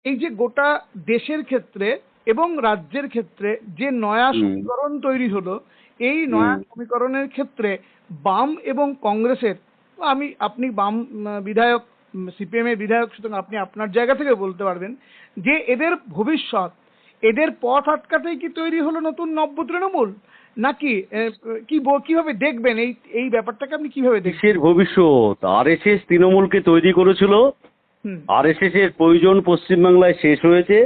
এই যে গোটা দেশের ক্ষেত্রে এবং রাজ্যের ক্ষেত্রে যে নয়া হুম সমীকরণ তৈরি হলো, এই হুম নয়া সমীকরণের ক্ষেত্রে বাম এবং কংগ্রেসের, আপনি বাম বিধায়ক, সিপিএম এর বিধায়ক, সুতরাং আপনি আপনার জায়গা থেকে বলতে পারবেন যে এদের ভবিষ্যৎ, এদের পথ আটকাতেই কি তৈরি হলো নতুন নব্য তৃণমূল, নাকি কিভাবে দেখবেন এই এই ব্যাপারটাকে, আপনি কিভাবে দেখবেন? কিসের ভবিষ্যৎ? আরএসএস তৃণমূলকে তৈরি করেছিল। হুম। আরএসএস এর প্রয়োজন পশ্চিমবাংলায় শেষ হয়েছে,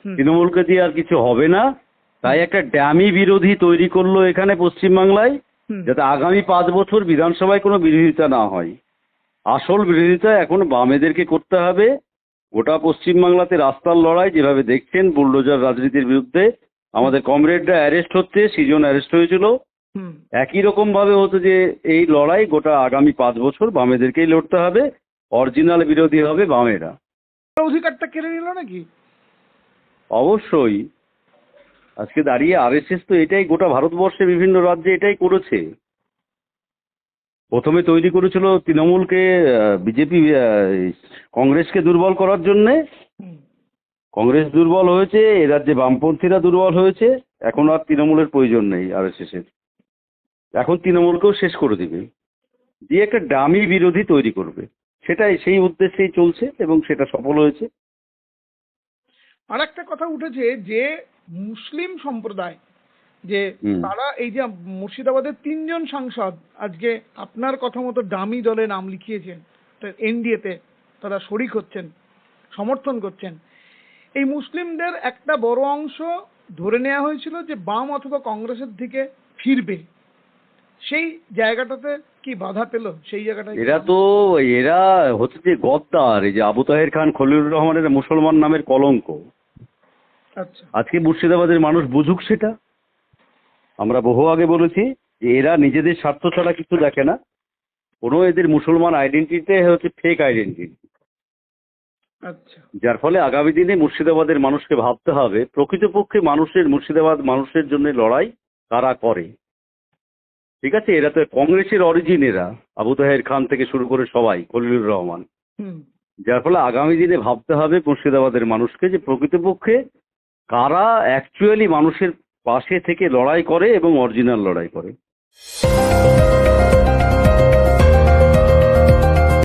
হুম। তৃণমূলকে দিয়ে আর কিছু হবে না। তাই একটা ড্যামি বিরোধী তৈরি করলো এখানে পশ্চিমবাংলায়, হুম। যাতে আগামী 5 বছর বিধানসভায় কোনো বিরোধিতা না হয়। আসল বিরোধিতা এখন বামেদেরকে করতে হবে। গোটা পশ্চিমবাংলাতে রাস্তার লড়াই যেভাবে দেখছেন, বুলডোজার রাজনীতির বিরুদ্ধে আমাদের কমরেডরা অ্যারেস্ট হচ্ছে, 6 জন অ্যারেস্ট হয়েছিল। হুম। একই রকম ভাবে হতো যে এই লড়াই গোটা আগামী 5 বছর বামেদেরকেই লড়তে হবে। অরিজিনাল বিরোধী হবে বামেরা। অধিকারটা কেড়ে নিল নাকি? অবশ্যই। আজকে দাঁড়িয়ে আরএসএস তো এটাই গোটা ভারতবর্ষে বিভিন্ন রাজ্যে এটাই করেছে। প্রথমে তৈরি করেছিল তৃণমূলকে, বিজেপি কংগ্রেসকে দুর্বল করার জন্যে। হুম। কংগ্রেস দুর্বল হয়েছে, এ রাজ্যে বামপন্থীরা দুর্বল হয়েছে। এখন আর তৃণমূলের প্রয়োজন নেই আরএসএস এর। এখন তৃণমূলকেও শেষ করে দিবে, দিয়ে একটা ডামি বিরোধী তৈরি করবে। সেটাই, সেই উদ্দেশ্যেই চলছে এবং সেটা সফল হয়েছে। আর একটা কথা উঠেছে যে মুসলিম সম্প্রদায়, যে হুম তারা এই যে মুর্শিদাবাদের 3 জন সাংসদ আজকে আপনার কথা মতো দামি দলে নাম লিখিয়েছেন, এনডিএতে তারা শরিক হচ্ছেন, সমর্থন করছেন। এই মুসলিমদের একটা বড় অংশ ধরে নেওয়া হয়েছিল যে বাম অথবা কংগ্রেসের দিকে ফিরবে, সেই জায়গাটাতে কি বাধা পেল? সেই জায়গাটায় কি এরা তো, এরা হচ্ছে যে গদ্দার। এই যে আবু তাহের খান খলিলুর রহমানের মুসলমান নামের কলঙ্ক। আচ্ছা। আজকে মুর্শিদাবাদের মানুষ বুঝুক সেটা। আমরা বহু আগে বলেছি যে এরা নিজেদের স্বার্থ ছাড়া কিছু দেখে না। কোনো এদের মুসলমান আইডেন্টিটি হচ্ছে ফেক আইডেন্টিটি। আচ্ছা। যার ফলে আগামী দিনে মুর্শিদাবাদের মানুষকে ভাবতে হবে প্রকৃতপক্ষে মুর্শিদাবাদ মানুষের জন্য লড়াই কারা করে। ঠিক আছে, এরা তো কংগ্রেসের অরিজিন, এরা আবু তাহের খান থেকে শুরু করে সবাই, খলিলুর রহমান। হুম। যার ফলে আগামী দিনে ভাবতে হবে মুর্শিদাবাদের মানুষকে যে প্রকৃতপক্ষে কারা অ্যাকচুয়ালি মানুষের পাশে থেকে লড়াই করে এবং অরিজিনাল লড়াই করে।